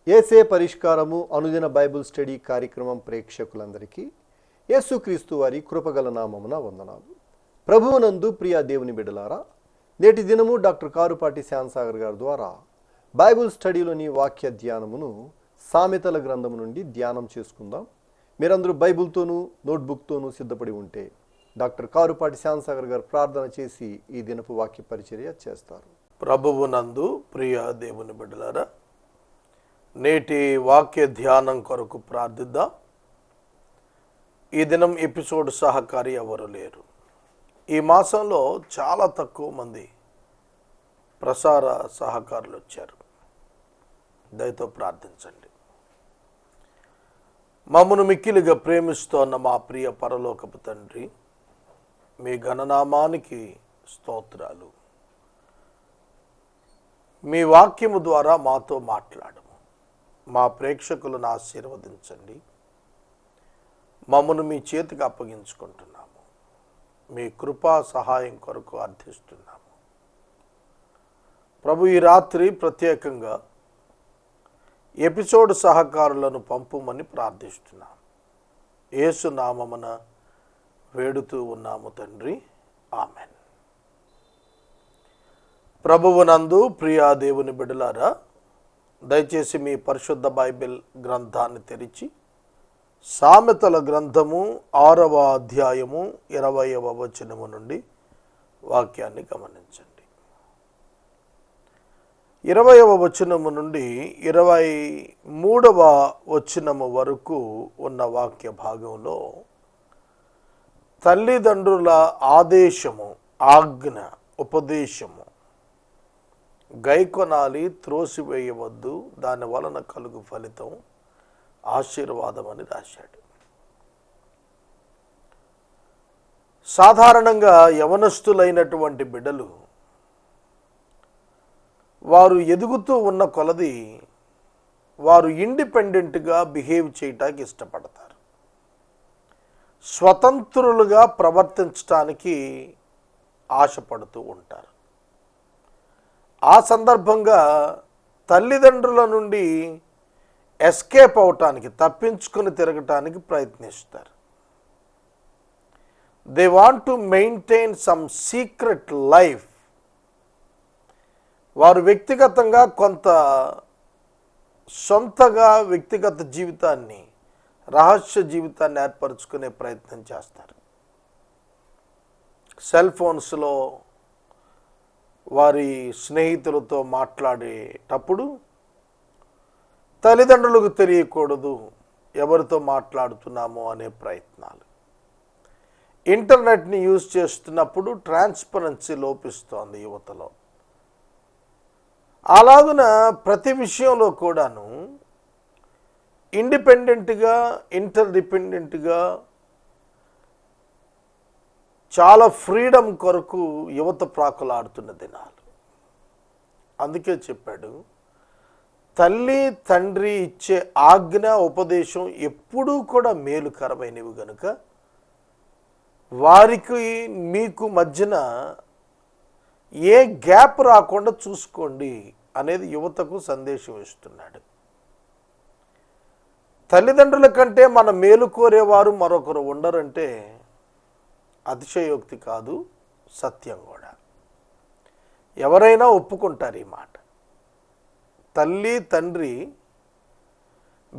యేసే పరిష్కారము అనుదిన Bible study కార్యక్రమం ప్రేక్షకులందరికీ యేసుక్రీస్తు వారి కృపగల నామమున వందనాలు. ప్రభువునందు ప్రియ దేవుని బిడ్డలారా, నేటి దినము డాక్టర్ కారుపాటి శ్యామసాగర్ గారి ద్వారా బైబిల్ స్టడీలోని వాక్య ధ్యానమును సామెతల గ్రంథము నుండి ధ్యానం చేసుకుందాం. మీరందరూ బైబిల్తోనూ నోట్బుక్తోనూ సిద్ధపడి ఉంటే డాక్టర్ కారుపాటి శ్యామసాగర్ గారు ప్రార్థన చేసి ఈ దినపు వాక్య పరిచర్య చేస్తారు. ప్రభువునందు ప్రియ దేవుని బిడ్డలారా, నేటి వాక్య ధ్యానం కొరకు ప్రార్థిద్దాం. ఈ దినం ఎపిసోడ్ సహకారి ఎవరు లేరు. ఈ మాసంలో చాలా తక్కువ మంది ప్రసార సహకారులు వచ్చారు. దయతో ప్రార్థించండి. మమ్మను మిక్కిలిగా ప్రేమిస్తోన్న మా ప్రియ పరలోకపు తండ్రి, మీ ఘననామానికి స్తోత్రాలు. మీ వాక్యము ద్వారా మాతో మాట్లాడము. మా ప్రేక్షకులను ఆశీర్వదించండి. మమ్మను మీ చేతికి అప్పగించుకుంటున్నాము. మీ కృపా సహాయం కొరకు అర్థిస్తున్నాము. ప్రభు, ఈ రాత్రి ప్రత్యేకంగా ఎపిసోడ్ సహకారులను పంపుమని ప్రార్థిస్తున్నాము. యేసు నామమున వేడుతూ ఉన్నాము తండ్రి, ఆమెన్. ప్రభువునందు ప్రియా దేవుని బిడ్డలారా, దయచేసి మీ పరిశుద్ధ బైబిల్ గ్రంథాన్ని తెరిచి సామెతల గ్రంథము 6వ అధ్యాయము 20వ వచనము నుండి వాక్యాన్ని గమనించండి. 20వ వచనము నుండి 23వ వచనము వరకు ఉన్న వాక్య భాగంలో తల్లిదండ్రుల ఆదేశము, ఆజ్ఞ, ఉపదేశము గైకొనాలి, త్రోసివేయవద్దు, దాని వలన కలుగు ఫలితం ఆశీర్వాదం అని రాశాడు. సాధారణంగా యవనస్తులైనటువంటి బిడ్డలు వారు ఎదుగుతూ ఉన్న కొలది వారు ఇండిపెండెంట్గా బిహేవ్ చేయటానికి ఇష్టపడతారు. స్వతంత్రులుగా ప్రవర్తించటానికి ఆశపడుతూ ఉంటారు. ఆ సందర్భంగా తల్లిదండ్రుల నుండి ఎస్కేప్ అవటానికి, తప్పించుకొని తిరగటానికి ప్రయత్నిస్తారు. They want to maintain some secret life. వారు వ్యక్తిగతంగా కొంత సొంతగా వ్యక్తిగత జీవితాన్ని, రహస్య జీవితాన్ని ఏర్పరచుకునే ప్రయత్నం చేస్తారు. సెల్ ఫోన్స్లో వారి స్నేహితులతో మాట్లాడేటప్పుడు తల్లిదండ్రులకు తెలియకూడదు ఎవరితో మాట్లాడుతున్నామో అనే ప్రయత్నాలు. ఇంటర్నెట్ని యూజ్ చేస్తున్నప్పుడు ట్రాన్స్పరెన్సీ లోపిస్తోంది యువతలో. అలాగున ప్రతి విషయంలో కూడాను ఇండిపెండెంట్గా, ఇంటర్డిపెండెంట్గా, చాలా ఫ్రీడమ్ కొరకు యువత ప్రాకులాడుతున్న దినాలు. అందుకే చెప్పాడు, తల్లి తండ్రి ఇచ్చే ఆజ్ఞ, ఉపదేశం ఎప్పుడూ కూడా మేలుకరమైనవి గనుక వారికి మీకు మధ్యన ఏ గ్యాప్ రాకుండా చూసుకోండి అనేది యువతకు సందేశం ఇస్తున్నాడు. తల్లిదండ్రుల కంటే మన మేలు కోరేవారు మరొకరు ఉండరంటే అతిశయోక్తి కాదు, సత్యం కూడా. ఎవరైనా ఒప్పుకుంటారు ఈ మాట. తల్లి తండ్రి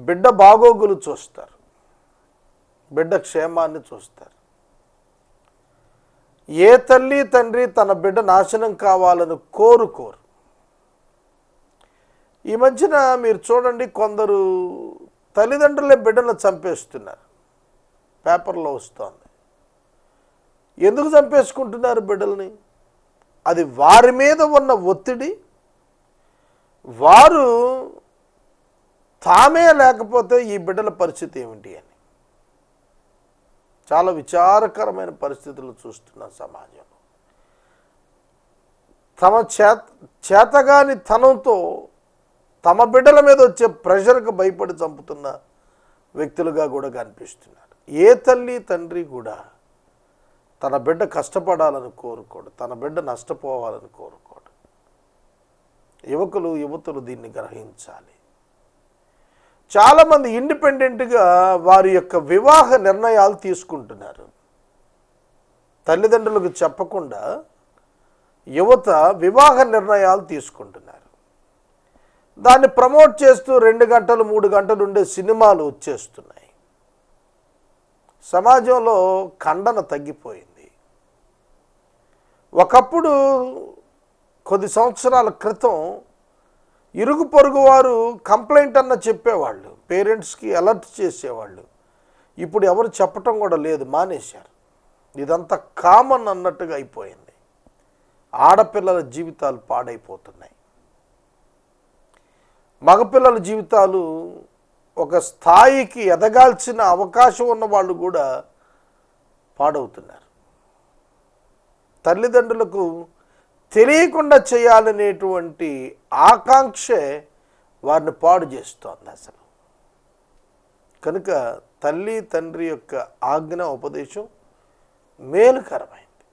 బిడ్డ బాగోగులు చూస్తారు, బిడ్డ క్షేమాన్ని చూస్తారు. ఏ తల్లి తండ్రి తన బిడ్డ నాశనం కావాలని కోరుకోరు. ఈ మధ్యన మీరు చూడండి, కొందరు తల్లిదండ్రులే బిడ్డను చంపేస్తున్నారు. పేపర్లో వస్తోంది. ఎందుకు చంపేసుకుంటున్నారు బిడ్డల్ని? అది వారి మీద ఉన్న ఒత్తిడి. వారు తామే లేకపోతే ఈ బిడ్డల పరిస్థితి ఏమిటి అని చాలా విచారకరమైన పరిస్థితులు చూస్తున్న సమాజంలో. తమ చేతగాని తనంతో తమ బిడ్డల మీద వచ్చే ప్రెషర్కి భయపడి చంపుతున్న వ్యక్తులుగా కూడా కనిపిస్తున్నారు. ఏ తల్లి తండ్రి కూడా తన బిడ్డ కష్టపడాలని కోరుకోడు, తన బిడ్డ నష్టపోవాలని కోరుకోడు. యువకులు యువతులు దీన్ని గ్రహించాలి. చాలామంది ఇండిపెండెంట్గా వారి యొక్క వివాహ నిర్ణయాలు తీసుకుంటున్నారు. తల్లిదండ్రులకు చెప్పకుండా యువత వివాహ నిర్ణయాలు తీసుకుంటున్నారు. దాన్ని ప్రమోట్ చేస్తూ 2 గంటలు 3 గంటలు ఉండే సినిమాలు వచ్చేస్తున్నాయి. సమాజంలో ఖండన తగ్గిపోయింది. ఒకప్పుడు కొద్ది సంవత్సరాల క్రితం ఇరుగు పొరుగు వారు కంప్లైంట్ అన్న చెప్పేవాళ్ళు, పేరెంట్స్కి అలర్ట్ చేసేవాళ్ళు. ఇప్పుడు ఎవరు చెప్పటం కూడా లేదు, మానేశారు. ఇదంతా కామన్ అన్నట్టుగా అయిపోయింది. ఆడపిల్లల జీవితాలు పాడైపోతున్నాయి. మగపిల్లల జీవితాలు ఒక స్థాయికి ఎదగాల్సిన అవకాశం ఉన్న వాళ్ళు కూడా పాడవుతున్నారు. తల్లిదండ్రులకు తెలియకుండా చేయాలనేటువంటి ఆకాంక్షే వారిని పాడు చేస్తోంది అసలు. కనుక తల్లి తండ్రి యొక్క ఆజ్ఞ ఉపదేశం మేలుకరమైంది.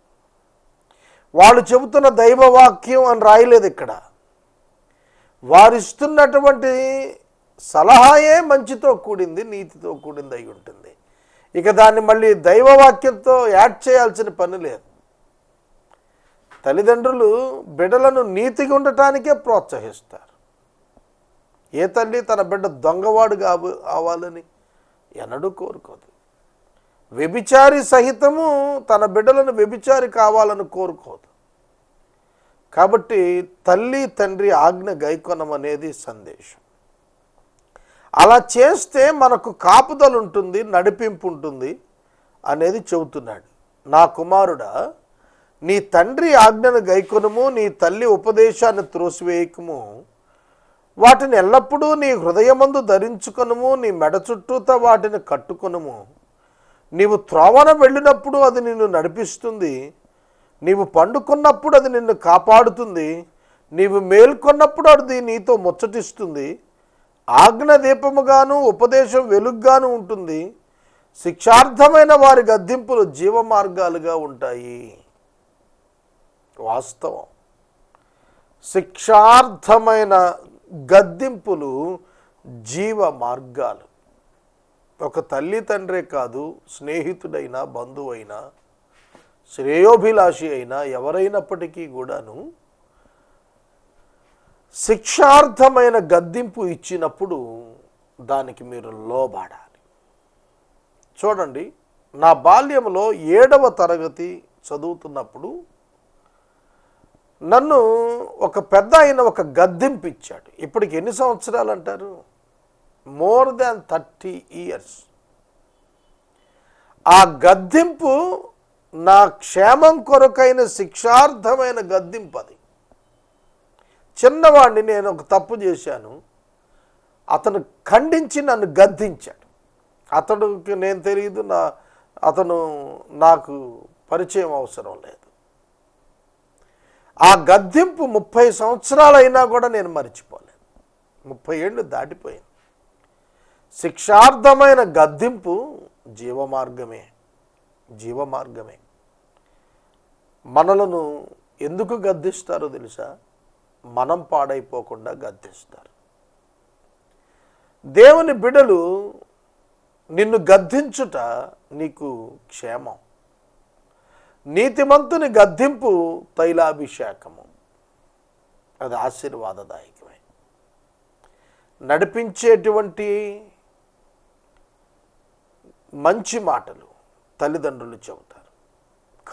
వాళ్ళు చెబుతున్న దైవవాక్యం అని రాయలేదు ఇక్కడ. వారిస్తున్నటువంటి సలహాయే మంచితో కూడింది, నీతితో కూడింది అయి ఉంటుంది. ఇక దాన్ని మళ్ళీ దైవవాక్యంతో యాడ్ చేయాల్సిన పని లేదు. తల్లిదండ్రులు బిడ్డలను నీతిగా ఉండటానికే ప్రోత్సహిస్తారు. ఏ తల్లి తన బిడ్డ దొంగవాడు కావాలని ఎన్నడూ కోరుకోదు. వ్యభిచారి సహితము తన బిడ్డలను వ్యభిచారి కావాలని కోరుకోదు. కాబట్టి తల్లి తండ్రి ఆజ్ఞ గైకొనమనేది సందేశం. అలా చేస్తే మనకు కాపుదల ఉంటుంది, నడిపింపు ఉంటుంది అనేది చెబుతున్నాడు. నా కుమారుడా, నీ తండ్రి ఆజ్ఞను గైకొనుము, నీ తల్లి ఉపదేశాన్ని త్రోసివేయకము. వాటిని ఎల్లప్పుడూ నీ హృదయమందు ధరించుకొనుము, నీ మెడ చుట్టూతో వాటిని కట్టుకొనుము. నీవు త్రోవన వెళ్ళినప్పుడు అది నిన్ను నడిపిస్తుంది, నీవు పండుకున్నప్పుడు అది నిన్ను కాపాడుతుంది, నీవు మేల్కొన్నప్పుడు అది నీతో ముచ్చటిస్తుంది. ఆజ్ఞ దీపముగాను ఉపదేశం వెలుగ్గాను ఉంటుంది. శిక్షార్థమైన వారి గద్దింపులు జీవ మార్గాలుగా ఉంటాయి. వాస్తవం. శిక్షార్థమైన గద్దింపులు జీవ మార్గాలు. ఒక తల్లి తండ్రే కాదు, స్నేహితుడైనా బంధువైనా శ్రేయోభిలాషి అయినా ఎవరైనప్పటికీ కూడాను శిక్షార్థమైన గద్దింపు ఇచ్చినప్పుడు దానికి మీరు లోబడాలి. చూడండి, నా బాల్యంలో 7వ తరగతి చదువుతున్నప్పుడు నన్ను ఒక పెద్ద ఆయన ఒక గద్దింపు ఇచ్చాడు. ఇప్పటికి ఎన్ని సంవత్సరాలు అంటారు? More than 30 years. ఆ గద్దింపు నా క్షేమం కొరకైన శిక్షార్థమైన గద్దింపు. అది చిన్నవాడిని, నేను ఒక తప్పు చేశాను, అతను ఖండించి నన్ను గద్దించాడు. అతడికి నేను తెలియదు, అతను నాకు పరిచయం అవసరం లేదు. ఆ గద్దింపు 30 సంవత్సరాలైనా కూడా నేను మర్చిపోలేను. 30 ఏళ్ళు దాటిపోయింది. శిక్షార్థమైన గద్దింపు జీవమార్గమే. జీవమార్గమే. మనలను ఎందుకు గద్దిస్తారో తెలుసా? మనం పాడైపోకుండా గద్దిస్తారు. దేవుని బిడ్డలు నిన్ను గద్దించుట నీకు క్షేమం. నీతిమంతుని గద్దింపు తైలాభిషేకము, అది ఆశీర్వాదదాయకమే. నడిపించేటువంటి మంచి మాటలు తల్లిదండ్రులు చెబుతారు.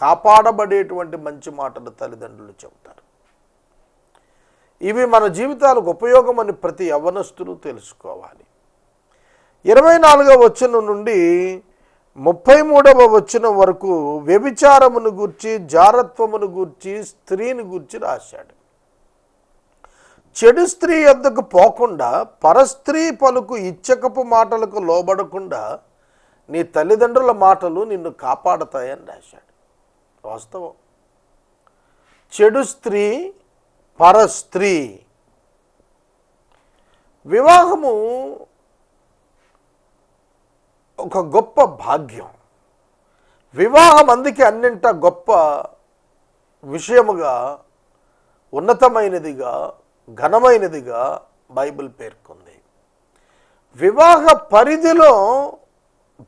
కాపాడబడేటువంటి మంచి మాటలు తల్లిదండ్రులు చెబుతారు. ఇవి మన జీవితాలకు ఉపయోగమని ప్రతి యవ్వనస్తులు తెలుసుకోవాలి. 24వ వచనం నుండి 33వ వచనం వరకు వ్యభిచారమును గూర్చి, జారత్వమును గూర్చి, స్త్రీని గూర్చి రాశాడు. చెడు స్త్రీ యొద్దకు పోకుండా, పరస్త్రీ పలుకు ఇచ్చకపు మాటలకు లోబడకుండా నీ తల్లిదండ్రుల మాటలు నిన్ను కాపాడతాయని రాశాడు. వాస్తవం. చెడు స్త్రీ, పరస్త్రీ. వివాహము ఒక గొప్ప భాగ్యం. వివాహం అందుకే అన్నింటా గొప్ప విషయముగా, ఉన్నతమైనదిగా, ఘనమైనదిగా బైబిల్ పేర్కొంది. వివాహ పరిధిలో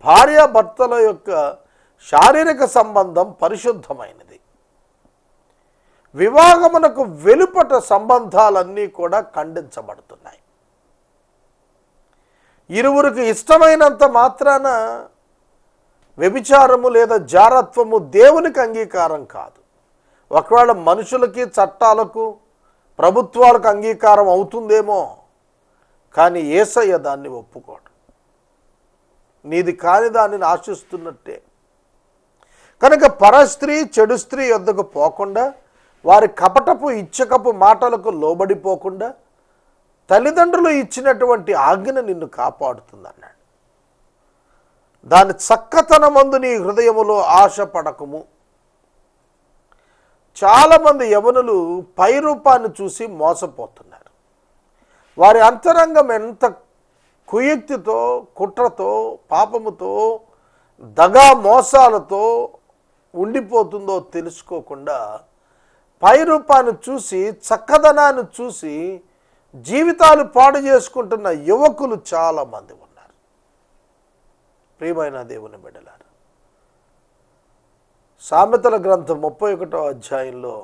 భార్యాభర్తల యొక్క శారీరక సంబంధం పరిశుద్ధమైనది. వివాహమునకు వెలుపట సంబంధాలన్నీ కూడా ఖండించబడుతున్నాయి. ఇరువురికి ఇష్టమైనంత మాత్రాన వ్యభిచారము లేదా జారత్వము దేవునికి అంగీకారం కాదు. ఒకవేళ మనుషులకి, చట్టాలకు, ప్రభుత్వాలకు అంగీకారం అవుతుందేమో, కానీ యేసయ్య దాన్ని ఒప్పుకోడు. నీది కాని దానిని ఆశిస్తున్నట్టే. కనుక పరస్త్రీ చెడు స్త్రీ యొద్దకు పోకుండా, వారి కపటపు ఇచ్చకపు మాటలకు లోబడిపోకుండా తల్లిదండ్రులు ఇచ్చినటువంటి ఆజ్ఞ నిన్ను కాపాడుతుందన్నాడు. దాని చక్కతనమందు నీ హృదయములో ఆశపడకము. చాలామంది యవనులు పై రూపాన్ని చూసి మోసపోతున్నారు. వారి అంతరంగం ఎంత కుయుక్తితో, కుట్రతో, పాపముతో, దగా మోసాలతో ఉండిపోతుందో తెలుసుకోకుండా పై రూపాన్ని చూసి, చక్కదనాన్ని చూసి జీవితాలు పాడు చేసుకుంటున్న యువకులు చాలామంది ఉన్నారు. ప్రియమైన దేవుని బిడ్డలారా, సామెతల గ్రంథం 31వ అధ్యాయంలో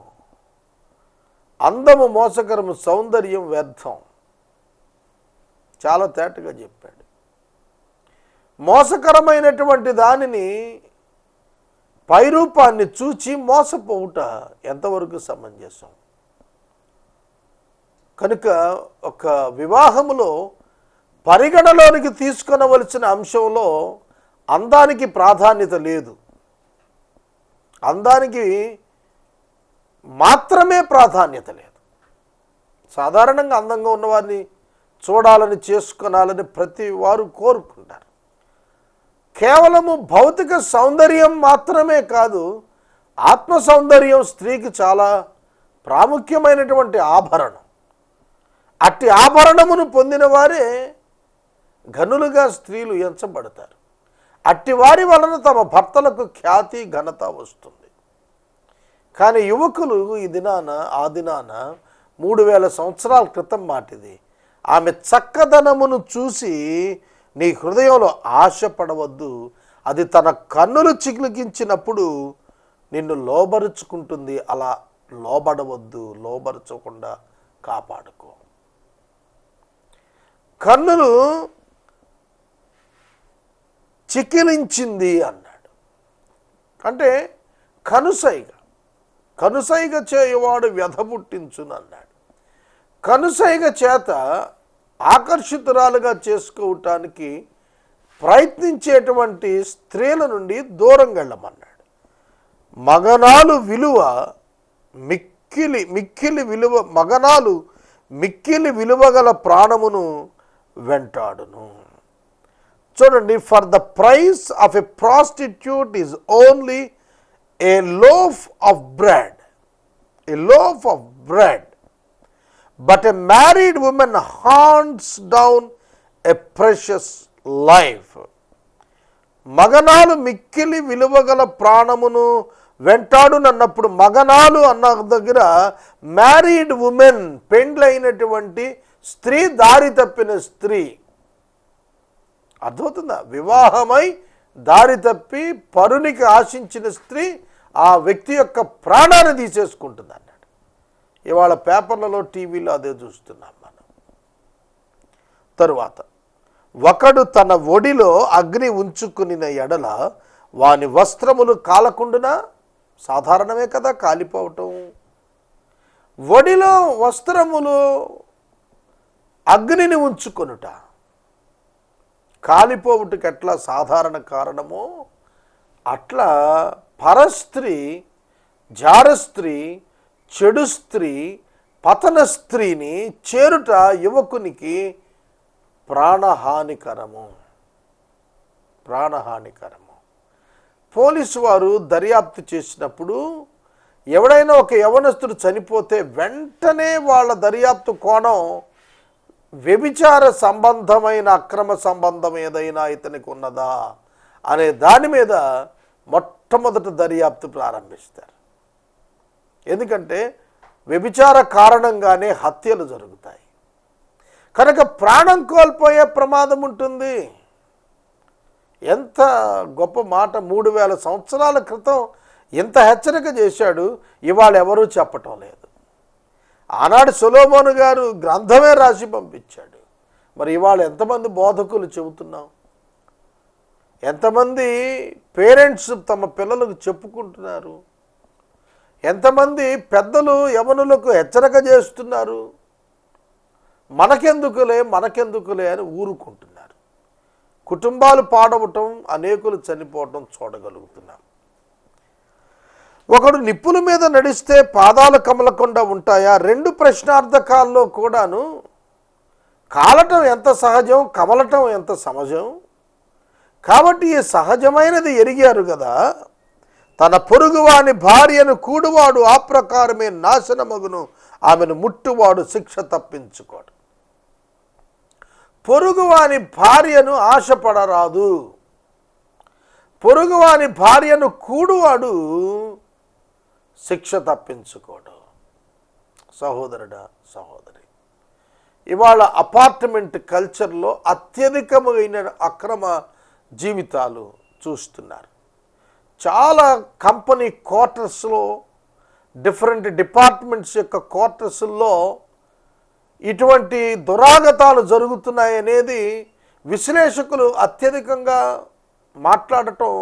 అందము మోసకరము, సౌందర్యం వ్యర్థం చాలా తేటగా చెప్పాడు. మోసకరమైనటువంటి దానిని, పైరూపాన్ని చూచి మోసపోవుట ఎంతవరకు సమంజసం? కనుక ఒక వివాహములో పరిగణలోనికి తీసుకొనవలసిన అంశంలో అందానికి ప్రాధాన్యత లేదు. అందానికి మాత్రమే ప్రాధాన్యత లేదు. సాధారణంగా అందంగా ఉన్నవారిని చూడాలని, చేసుకోనాలని ప్రతి వారు కోరుకుంటారు. కేవలము భౌతిక సౌందర్యం మాత్రమే కాదు, ఆత్మ సౌందర్యం స్త్రీకి చాలా ప్రాముఖ్యమైనటువంటి ఆభరణం. అట్టి ఆభరణమును పొందిన వారే ఘనులుగా స్త్రీలు ఎంచబడతారు. అట్టి వారి వలన తమ భర్తలకు ఖ్యాతి, ఘనత వస్తుంది. కానీ యువకులు ఈ దినాన, ఆ దినాన 3000 సంవత్సరాల క్రితం మాటిది, ఆమె చక్కదనమును చూసి నీ హృదయంలో ఆశపడవద్దు. అది తన కన్నులు చికిలికించినప్పుడు నిన్ను లోబరుచుకుంటుంది. అలా లోబడవద్దు, లోబరచకుండా కాపాడుకో. కన్నులు చికిలించింది అన్నాడు. అంటే కనుసైగ చేయవాడు వ్యధ పుట్టించును అన్నాడు. కనుసైగ చేత ఆకర్షితురాలుగా చేసుకోవటానికి ప్రయత్నించేటువంటి స్త్రీల నుండి దూరంగా వెళ్ళమన్నాడు. మగనాలు విలువ మిక్కిలి విలువ, మగనాలు మిక్కిలి విలువగల ప్రాణమును వెంటాడును. చూడండి, for the price of a prostitute is only A loaf of bread, but a married woman hunts down a precious life. మగనాలు మిక్కిలి విలువగల ప్రాణమును వెంటాడునన్నప్పుడు మగనాలు అన్న దగ్గర మ్యారీడ్ ఉమెన్, పెండ్లైనటువంటి స్త్రీ, దారి తప్పిన స్త్రీ. అర్థమవుతుందా? వివాహమై దారి తప్పి పరునికి ఆశించిన స్త్రీ ఆ వ్యక్తి యొక్క ప్రాణాన్ని తీసేసుకుంటుంది అన్నాడు. ఇవాళ పేపర్లలో, టీవీలో అదే చూస్తున్నాం మనం. తరువాత, ఒకడు తన ఒడిలో అగ్ని ఉంచుకునిన ఎడల వాని వస్త్రములు కాలకుండునా? సాధారణమే కదా కాలిపోవటం. ఒడిలో వస్త్రములు అగ్నిని ఉంచుకొనుట కాలిపోవుటకు ఎట్లా సాధారణ కారణమో, అట్లా పరస్త్రీ, జారస్త్రీ, చెడు స్త్రీ, పతన స్త్రీని చేరుట యువకునికి ప్రాణహానికరము. పోలీసు వారు దర్యాప్తు చేసినప్పుడు ఎవడైనా ఒక యవనస్తుడు చనిపోతే వెంటనే వాళ్ళ దర్యాప్తు కోణం వ్యభిచార సంబంధమైన అక్రమ సంబంధం ఏదైనా ఇతనికి ఉన్నదా అనే దాని మీద మొట్టమొదటి దర్యాప్తు ప్రారంభిస్తారు. ఎందుకంటే వ్యభిచార కారణంగానే హత్యలు జరుగుతాయి. కనుక ప్రాణం కోల్పోయే ప్రమాదం ఉంటుంది. ఎంత గొప్ప మాట! 3000 సంవత్సరాల క్రితం ఎంత హెచ్చరిక చేశాడు, ఇవాళ ఎవరూ చెప్పటం లేదు. ఆనాడు సొలొమోను గారు గ్రంథమే రాసి పంపించాడు. మరి ఇవాళ ఎంతమంది బోధకులు చెబుతున్నాం? ఎంతమంది పేరెంట్స్ తమ పిల్లలకు చెప్పుకుంటున్నారు? ఎంతమంది పెద్దలు యవనులకు హెచ్చరిక చేస్తున్నారు? మనకెందుకులే అని ఊరుకుంటున్నారు. కుటుంబాలు పాడవటం, అనేకులు చనిపోవటం చూడగలుగుతున్నాం. ఒకడు నిప్పుల మీద నడిస్తే పాదాలు కమలకుండా ఉంటాయా? 2 ప్రశ్నార్థకాల్లో కూడాను కాలటం ఎంత సహజం, కమలటం ఎంత సహజం. కాబట్టి ఈ సహజమైనది ఎరిగారు కదా. తన పొరుగువాని భార్యను కూడువాడు ఆ ప్రకారమే నాశనమగును, ఆమెను ముట్టువాడు శిక్ష తప్పించుకోడు. పొరుగువాని భార్యను ఆశపడరాదు. పొరుగువాని భార్యను కూడువాడు శిక్ష తప్పించుకోడు. సహోదరుడా, సహోదరి, ఇవాళ అపార్ట్మెంట్ కల్చర్లో అత్యధికమైన అక్రమ జీవితాలు చూస్తున్నారు. చాలా కంపెనీ క్వార్టర్స్లో, డిఫరెంట్ డిపార్ట్మెంట్స్ యొక్క క్వార్టర్స్లో ఇటువంటి దురాగతాలు జరుగుతున్నాయనేది విశ్లేషకులు అత్యధికంగా మాట్లాడటం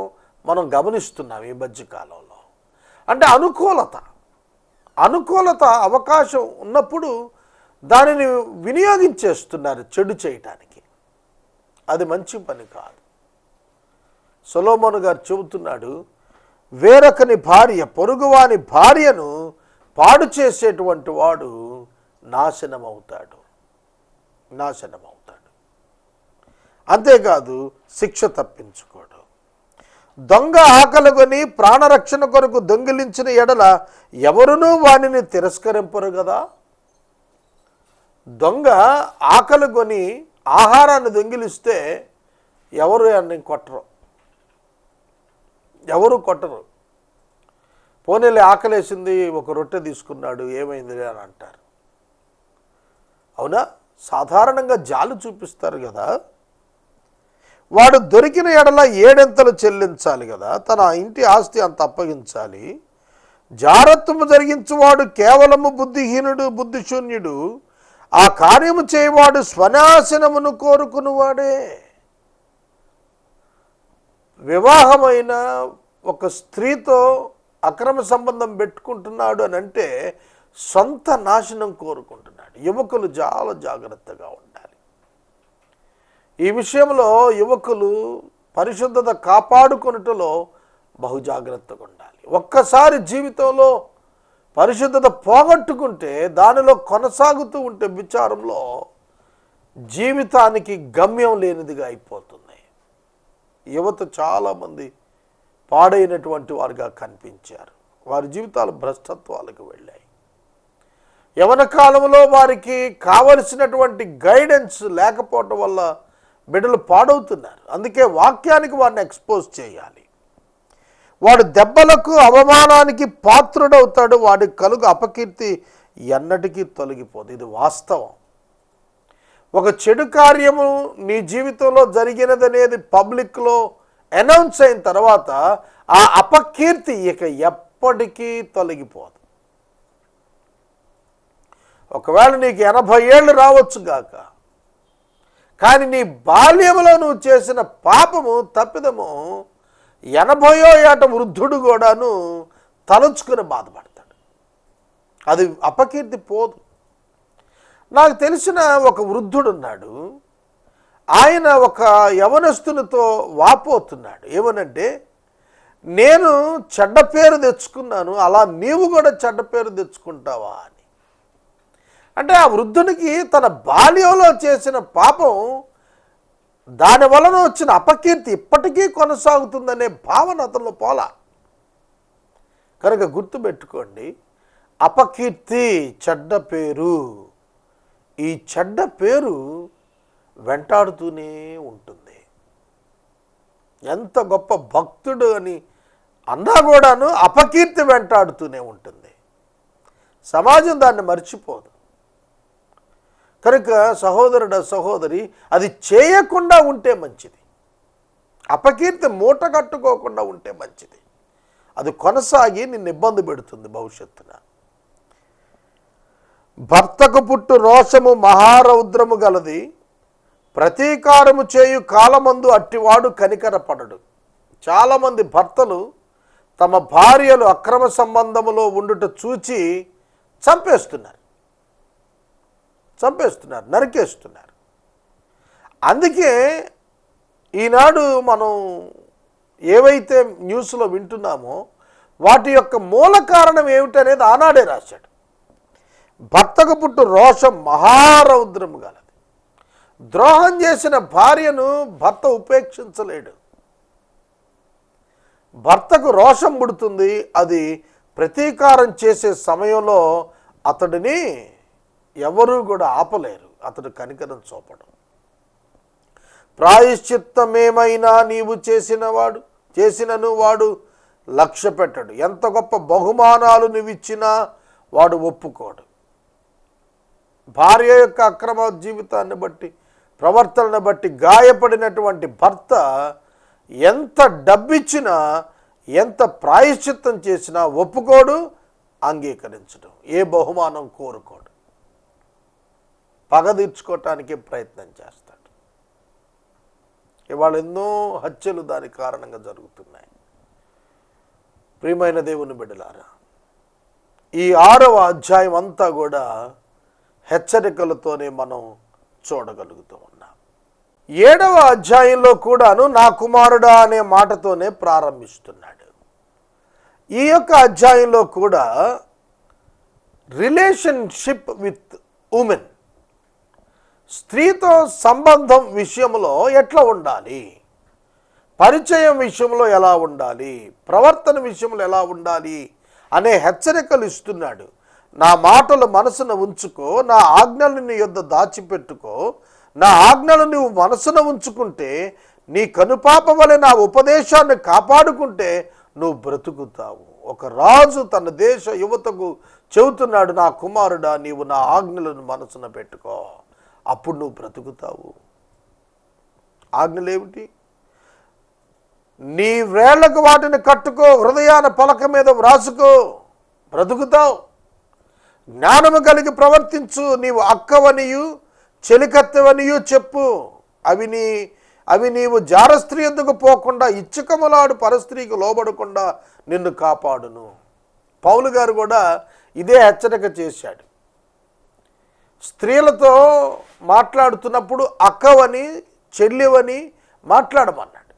మనం గమనిస్తున్నాం ఈ మధ్యకాలంలో. అంటే అనుకూలత అవకాశం ఉన్నప్పుడు దానిని వినియోగించేస్తున్నారు చెడు చేయటానికి. అది మంచి పని కాదు. సొలొమోను గారు చెబుతున్నాడు, వేరొకని భార్య, పొరుగువాని భార్యను పాడు చేసేటువంటి వాడు నాశనమవుతాడు. అంతేకాదు శిక్ష తప్పించుకోడు. దొంగ ఆకలిగొని ప్రాణరక్షణ కొరకు దొంగిలించిన ఎడల ఎవరునూ వానిని తిరస్కరింపరు కదా. దొంగ ఆకలిగొని ఆహారాన్ని దొంగిలిస్తే ఎవరు అన్ని కొట్టరు. పోనీలే ఆకలేసింది, ఒక రొట్టె తీసుకున్నాడు, ఏమైంది అని అంటారు. అవునా? సాధారణంగా జాలి చూపిస్తారు కదా. వాడు దొరికిన ఎడల 7 చెల్లించాలి కదా. తన ఇంటి ఆస్తి అంత అప్పగించాలి. జారత్వము జరిగించువాడు కేవలము బుద్ధిహీనుడు, బుద్ధిశూన్యుడు. ఆ కార్యము చేయవాడు స్వనాశనమును కోరుకునివాడే. వివాహమైన ఒక స్త్రీతో అక్రమ సంబంధం పెట్టుకుంటున్నాడు అని అంటే సొంత నాశనం కోరుకుంటున్నాడు. యువకులు చాలా జాగ్రత్తగా ఉండాలి. ఈ విషయంలో యువకులు పరిశుద్ధత కాపాడుకొనుటలో బహు జాగ్రత్తగా ఉండాలి. ఒక్కసారి జీవితంలో పరిశుద్ధత పోగొట్టుకుంటే దానిలో కొనసాగుతూ ఉంటే విచారంలో జీవితానికి గమ్యం లేనిదిగా అయిపోతుంది. యువత చాలామంది పాడైనటువంటి వారుగా కనిపించారు. వారి జీవితాలు భ్రష్టత్వాలకు వెళ్ళాయి. యవన కాలంలో వారికి కావలసినటువంటి గైడెన్స్ లేకపోవటం వల్ల బిడ్డలు పాడవుతున్నారు. అందుకే వాక్యానికి వారిని ఎక్స్పోజ్ చేయాలి. వాడు దెబ్బలకు అవమానానికి పాత్రుడవుతాడు. వాడి కలుగు అపకీర్తి ఎన్నటికీ తొలగిపోదు. ఇది వాస్తవం. ఒక చెడు కార్యము నీ జీవితంలో జరిగినదనేది పబ్లిక్లో అనౌన్స్ అయిన తర్వాత ఆ అపకీర్తి ఇక ఎప్పటికీ తొలగిపోదు. ఒకవేళ నీకు 80 ఏళ్ళు రావచ్చు గాక, కానీ నీ బాల్యంలో నువ్వు చేసిన పాపము, తప్పిదము 80వ ఏట వృద్ధుడు కూడాను తలుచుకుని బాధపడతాడు. అది అపకీర్తి పోదు. నాకు తెలిసిన ఒక వృద్ధుడు ఉన్నాడు. ఆయన ఒక యవనస్తునితో వాపోతున్నాడు. ఏమనంటే, నేను చెడ్డ పేరు తెచ్చుకున్నాను, అలా నీవు కూడా చెడ్డ పేరు తెచ్చుకుంటావా అని. అంటే ఆ వృద్ధునికి తన బాల్యంలో చేసిన పాపం, దాని వలన వచ్చిన అపకీర్తి ఇప్పటికీ కొనసాగుతుందనే భావన అతనిలో పోలా. కనుక గుర్తుపెట్టుకోండి, అపకీర్తి, చెడ్డ పేరు, ఈ చెడ్డ పేరు వెంటాడుతూనే ఉంటుంది. ఎంత గొప్ప భక్తుడు అని అన్నా కూడాను అపకీర్తి వెంటాడుతూనే ఉంటుంది. సమాజం దాన్ని మర్చిపోదు. కనుక సహోదరుడు సహోదరి అది చేయకుండా ఉంటే మంచిది. అపకీర్తి మూట కట్టుకోకుండా ఉంటే మంచిది. అది కొనసాగి నిన్ను ఇబ్బంది పెడుతుంది భవిష్యత్తున. భర్తకు పుట్టు రోషము మహారౌద్రము గలది, ప్రతీకారము చేయు కాలమందు అట్టివాడు కనికరపడడు. చాలామంది భర్తలు తమ భార్యలు అక్రమ సంబంధములో ఉండుట చూచి చంపేస్తున్నారు, నరికేస్తున్నారు. అందుకే ఈనాడు మనం ఏవైతే న్యూస్లో వింటున్నామో వాటి యొక్క మూల కారణం ఏమిటనేది ఆనాడే రాశాడు. భర్తకు పుట్టు రోషం మహారౌద్రము గలది. ద్రోహం చేసిన భార్యను భర్త ఉపేక్షించలేడు. భర్తకు రోషం పుడుతుంది. అది ప్రతీకారం చేసే సమయంలో అతడిని ఎవరూ కూడా ఆపలేరు. అతడు కనికరం చూపడం. ప్రాయశ్చిత్తమేమైనా నీవు చేసినను వాడు లక్ష్య పెట్టడు. ఎంత గొప్ప బహుమానాలు నువ్విచ్చినా వాడు ఒప్పుకోడు. భార్య యొక్క అక్రమ జీవితాన్ని బట్టి, ప్రవర్తనను బట్టి గాయపడినటువంటి భర్త ఎంత డబ్బిచ్చినా, ఎంత ప్రాయశ్చిత్తం చేసినా ఒప్పుకోడు, అంగీకరించడు. ఏ బహుమానం కోరుకోడు. పగ తీర్చుకోవటానికి ప్రయత్నం చేస్తాడు. ఇవాళ ఎన్నో హత్యలు దాని కారణంగా జరుగుతున్నాయి. ప్రియమైన దేవుని బిడ్డలారా, ఈ 6వ అధ్యాయం అంతా కూడా హెచ్చరికలతోనే మనం చూడగలుగుతూ ఉన్నాం. 7వ అధ్యాయంలో కూడాను నా కుమారుడా అనే మాటతోనే ప్రారంభిస్తున్నాడు. ఈ యొక్క అధ్యాయంలో కూడా రిలేషన్షిప్ విత్ ఉమెన్, స్త్రీతో సంబంధం విషయంలో ఎట్లా ఉండాలి, పరిచయం విషయంలో ఎలా ఉండాలి, ప్రవర్తన విషయంలో ఎలా ఉండాలి అనే హెచ్చరికలు ఇస్తున్నాడు. నా మాటలు మనసున ఉంచుకో, నా ఆజ్ఞలు నీ యొద్ద దాచిపెట్టుకో, నా ఆజ్ఞలు నువ్వు మనసున ఉంచుకుంటే, నీ కనుపాప వలె నా ఉపదేశాన్ని కాపాడుకుంటే నువ్వు బ్రతుకుతావు. ఒక రాజు తన దేశ యువతకు చెబుతున్నాడు, నా కుమారుడా నీవు నా ఆజ్ఞలను మనసున పెట్టుకో, అప్పుడు నువ్వు బ్రతుకుతావు. ఆజ్ఞలేమిటి? నీ వేళ్లకు వాటిని కట్టుకో, హృదయాన పలక మీద వ్రాసుకో, బ్రతుకుతావు. జ్ఞానము కలిగి ప్రవర్తించు, నీవు అక్కవనియు చెలికత్తెవనియు చెప్పు. అవి నీవు జారస్త్రీ ఎందుకు పోకుండా, ఇచ్చకములాడు పరస్త్రీకి లోబడకుండా నిన్ను కాపాడును. పౌలు గారు కూడా ఇదే హెచ్చరిక చేశాడు. స్త్రీలతో మాట్లాడుతున్నప్పుడు అక్కవని చెల్లివని మాట్లాడమన్నాడు.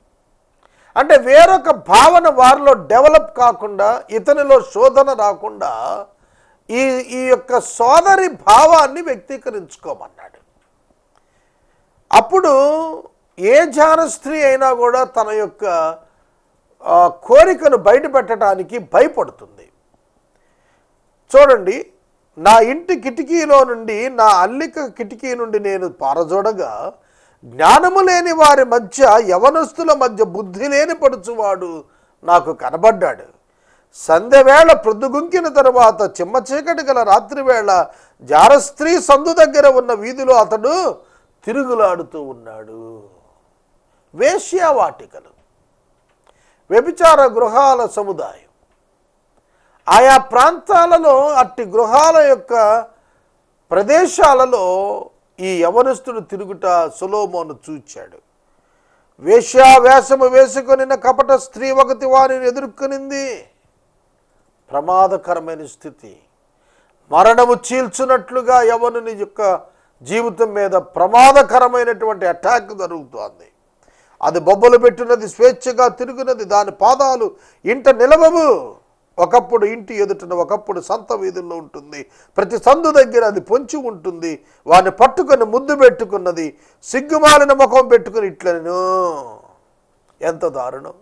అంటే వేరొక భావన వారిలో డెవలప్ కాకుండా, ఇతనిలో శోధన రాకుండా ఈ యొక్క సోదరి భావాన్ని వ్యక్తీకరించుకోమన్నాడు. అప్పుడు ఏ జాన స్త్రీ అయినా కూడా తన యొక్క కోరికను బయటపెట్టడానికి భయపడుతుంది. చూడండి, నా ఇంటి కిటికీలో నుండి, నా అల్లిక కిటికీ నుండి నేను పారజోడగా, జ్ఞానము లేని వారి మధ్య, యవనస్తుల మధ్య బుద్ధి లేని పడుచువాడు నాకు కనబడ్డాడు. సంధ్యవేళ ప్రొద్దుగుంకిన తరువాత చిమ్మ చీకటి గల రాత్రివేళ జారస్త్రీ సందు దగ్గర ఉన్న వీధిలో అతడు తిరుగులాడుతూ ఉన్నాడు. వేశ్యావాటికలు, వ్యభిచార గృహాల సముదాయం. ఆయా ప్రాంతాలలో అట్టి గృహాల యొక్క ప్రదేశాలలో ఈ యవనస్తుడు తిరుగుట సొలొమోను చూచాడు. వేశ్యావేషము వేసుకొనిన కపట స్త్రీ ఒకటి వారిని ఎదుర్కొనింది. ప్రమాదకరమైన స్థితి. మరణము చీల్చున్నట్లుగా యవనుని యొక్క జీవితం మీద ప్రమాదకరమైనటువంటి అటాక్ జరుగుతోంది. అది బొబ్బలు పెట్టినది, స్వేచ్ఛగా తిరుగునది, దాని పాదాలు ఇంట నిలవవు. ఒకప్పుడు ఇంటి ఎదుటను, ఒకప్పుడు సంత వీధుల్లో ఉంటుంది. ప్రతి సందు దగ్గర అది పొంచి ఉంటుంది. వాడిని పట్టుకొని ముద్దు పెట్టుకున్నది, సిగ్గుమాలిన ముఖం పెట్టుకుని ఇట్లను. ఎంత దారుణం!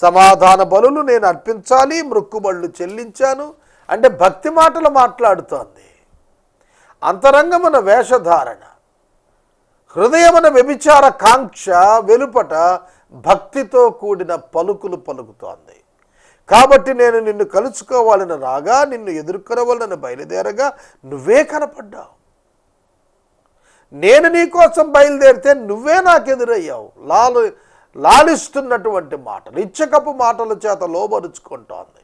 సమాధాన బలులు నేను అర్పించాలి, మృక్కుబళ్ళు చెల్లించాను అంటే భక్తి మాటలు మాట్లాడుతోంది. అంతరంగమున వేషధారణ, హృదయమున వ్యభిచార కాంక్ష, వెలుపట భక్తితో కూడిన పలుకులు పలుకుతోంది. కాబట్టి నేను నిన్ను కలుసుకోవాలని రాగా, నిన్ను ఎదుర్కొనవలన బయలుదేరగా నువ్వే కనపడ్డావు. నేను నీ కోసం బయలుదేరితే నువ్వే నాకు ఎదురయ్యావు. లాలిస్తున్నటువంటి మాటలు, ఇచ్చకపు మాటల చేత లోబరుచుకుంటోంది.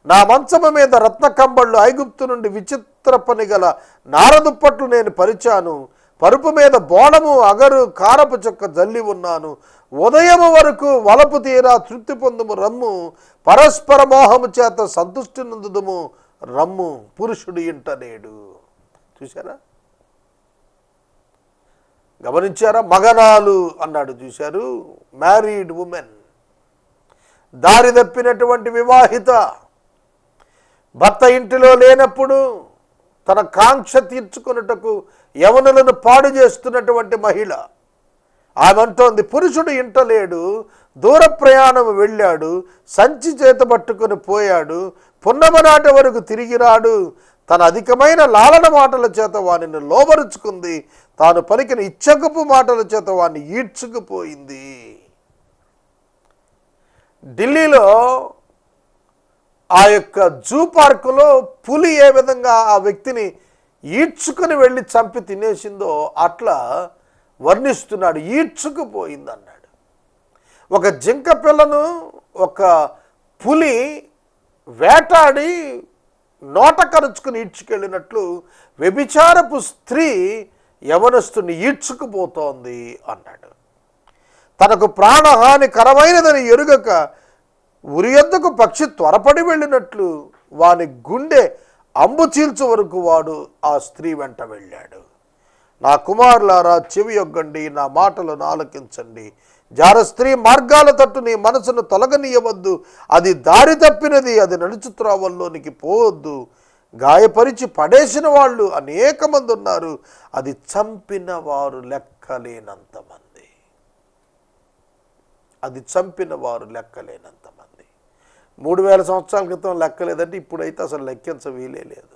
నా మంచము మీద రత్న కంబళ్ళు, ఐగుప్తు నుండి విచిత్ర పని గల నారదుప్పట్లు నేను పరిచాను. పరుపు మీద బోళము, అగరు, కారపు చెక్క జల్లి ఉన్నాను. ఉదయము వరకు వలపు తీరా తృప్తి పొందుము రమ్ము, పరస్పర మోహము చేత సంతుష్టి నందుదుము రమ్ము, పురుషుడు ఇంట నేడు. చూసారా, గమనించారా? మగనాలు అన్నాడు, చూశారు? మ్యారీడ్ ఉమెన్, దారి తప్పినటువంటి వివాహిత, భర్త ఇంటిలో లేనప్పుడు తన కాంక్ష తీర్చుకున్నటకు యవనులను పాడు చేస్తున్నటువంటి మహిళ. ఆమె అంటోంది, పురుషుడు ఇంట లేడు, దూర ప్రయాణం వెళ్ళాడు, సంచి చేత పట్టుకొని పోయాడు, పున్నమ నాటి వరకు తిరిగి రాడు. తన అధికమైన లాలన మాటల చేత వానిని లోబరుచుకుంది, తాను పలికిన ఇచ్చకపు మాటల చేత వాడిని ఈడ్చుకుపోయింది. ఢిల్లీలో ఆ యొక్క జూ పార్కులో పులి ఏ విధంగా ఆ వ్యక్తిని ఈడ్చుకుని వెళ్ళి చంపి తినేసిందో అట్లా వర్ణిస్తున్నాడు. ఈడ్చుకుపోయింది అన్నాడు. ఒక జింక పిల్లను ఒక పులి వేటాడి నోట కరుచుకుని ఈడ్చుకెళ్ళినట్లు వ్యభిచారపు స్త్రీ యవనస్తుని ఈడ్చుకుపోతోంది అన్నాడు. తనకు ప్రాణహానికరమైనదని ఎరుగక ఉరి యొద్దకు పక్షి త్వరపడి వెళ్ళినట్లు వాని గుండె అంబు చీల్చు వరకు వాడు ఆ స్త్రీ వెంట వెళ్ళాడు. నా కుమారులారా చెవి యొగ్గండి, నా మాటలను ఆలకించండి. జార స్త్రీ మార్గాల తట్టు నీ మనసును తొలగనీయవద్దు. అది దారి తప్పినది, అది నడుచుత్రావల్లోనికి పోవద్దు. గాయపరిచి పడేసిన వాళ్ళు అనేక మంది ఉన్నారు, అది చంపిన వారు లెక్కలేనంత మంది. అది చంపిన వారు లెక్కలేనంత మంది. 3000 సంవత్సరాల క్రితం లెక్కలేదంటే ఇప్పుడైతే అసలు లెక్కించ వీలే లేదు.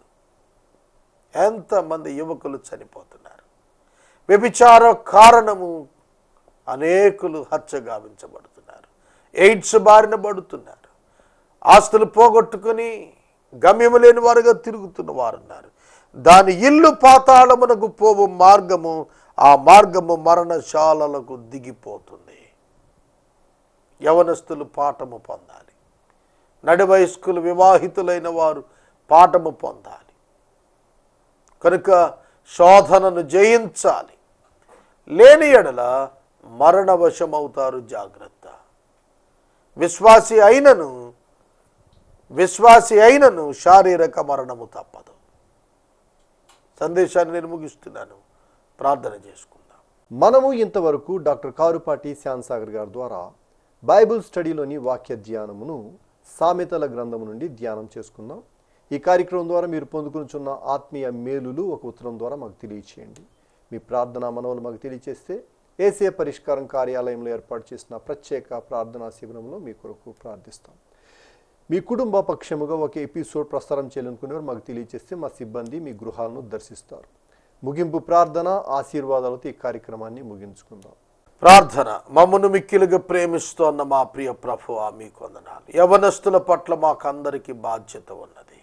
ఎంతమంది యువకులు చనిపోతున్నారు. వ్యభిచార కారణము అనేకులు హత్యగావించబడుతున్నారు, ఎయిడ్స్ బారిన పడుతున్నారు, ఆస్తులు పోగొట్టుకుని గమ్యము లేని వారుగా తిరుగుతున్న వారున్నారు. దాని ఇల్లు పాతాళమునకు పోవు మార్గము, ఆ మార్గము మరణశాలలకు దిగిపోతుంది. యవనస్తులు పాఠము పొందాలి. నడి వయస్కులు వివాహితులైన వారు పాఠము పొందాలి. కనుక శోధనను జయించాలి. లేని ఎడల మరణవశమవుతారు. జాగ్రత్త. విశ్వాసి అయినను శారీరక మరణము తప్పదు. సందేశాన్ని నేను ముగిస్తున్నాను. ప్రార్థన చేసుకుందాం. మనము ఇంతవరకు డాక్టర్ కారుపాటి శ్యాన్సాగర్ గారి ద్వారా బైబిల్ స్టడీలోని వాక్య ధ్యానమును సామెతల గ్రంథము నుండి ధ్యానం చేసుకుందాం. ఈ కార్యక్రమం ద్వారా మీరు పొందుకునిచున్న ఆత్మీయ మేలులు ఒక ఉత్తరం ద్వారా మాకు తెలియచేయండి. మీ ప్రార్థనా మనవులు మాకు తెలియచేస్తే ఏసే పరిష్కారం కార్యాలయంలో ఏర్పాటు చేసిన ప్రత్యేక ప్రార్థనా శిబిరంలో మీ కొరకు ప్రార్థిస్తాం. మీ కుటుంబ పక్షముగా ఒక ఎపిసోడ్ ప్రసారం చేయాలనుకునేవారు మాకు తెలియచేస్తే మా సిబ్బంది మీ గృహాలను దర్శిస్తారు. ముగింపు ప్రార్థన ఆశీర్వాదాలతో ఈ కార్యక్రమాన్ని ముగించుకుందాం. ప్రార్థన. మమ్మను మిక్కిలుగా ప్రేమిస్తోన్న మా ప్రియ ప్రభువా, మీకు వందనాలు. యవనస్తుల పట్ల మాకందరికీ బాధ్యత ఉన్నది.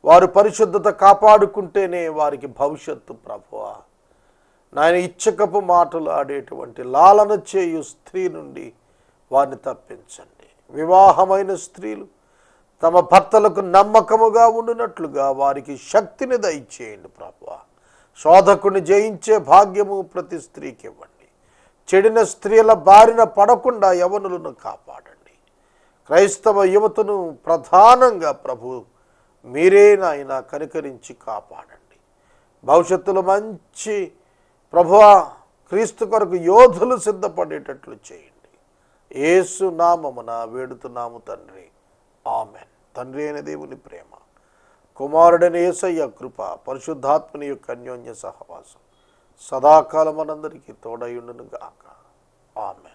వారు పరిశుద్ధత కాపాడుకుంటేనే వారికి భవిష్యత్తు. ప్రభువా నాయన, ఇచ్చకపు మాటలు ఆడేటువంటి లాలన చేయు స్త్రీ నుండి వారిని తప్పించండి. వివాహమైన స్త్రీలు తమ భర్తలకు నమ్మకముగా ఉండునట్లుగా వారికి శక్తిని దయచేయండి. ప్రభువా శోధకుని జయించే భాగ్యము ప్రతి స్త్రీకి ఇవ్వండి. చెడిన స్త్రీల బారిన పడకుండా యవనులను కాపాడండి. క్రైస్తవ యువతను ప్రధానంగా ప్రభు మీరే నాయన కనికరించి కాపాడండి. భవిష్యత్తులో మంచి ప్రభువా క్రీస్తు కొరకు యోధులు సిద్ధపడేటట్లు చేయండి. యేసు నామమున వేడుతున్నాము తండ్రి, ఆమెన్. తండ్రి అయిన దేవుని ప్రేమ, కుమారుడైన యేసయ్య కృప, పరిశుద్ధాత్మని యొక్క అన్యోన్య సహవాసం సదాకాలం మనందరికీ తోడయుండును గాక. ఆమెన్.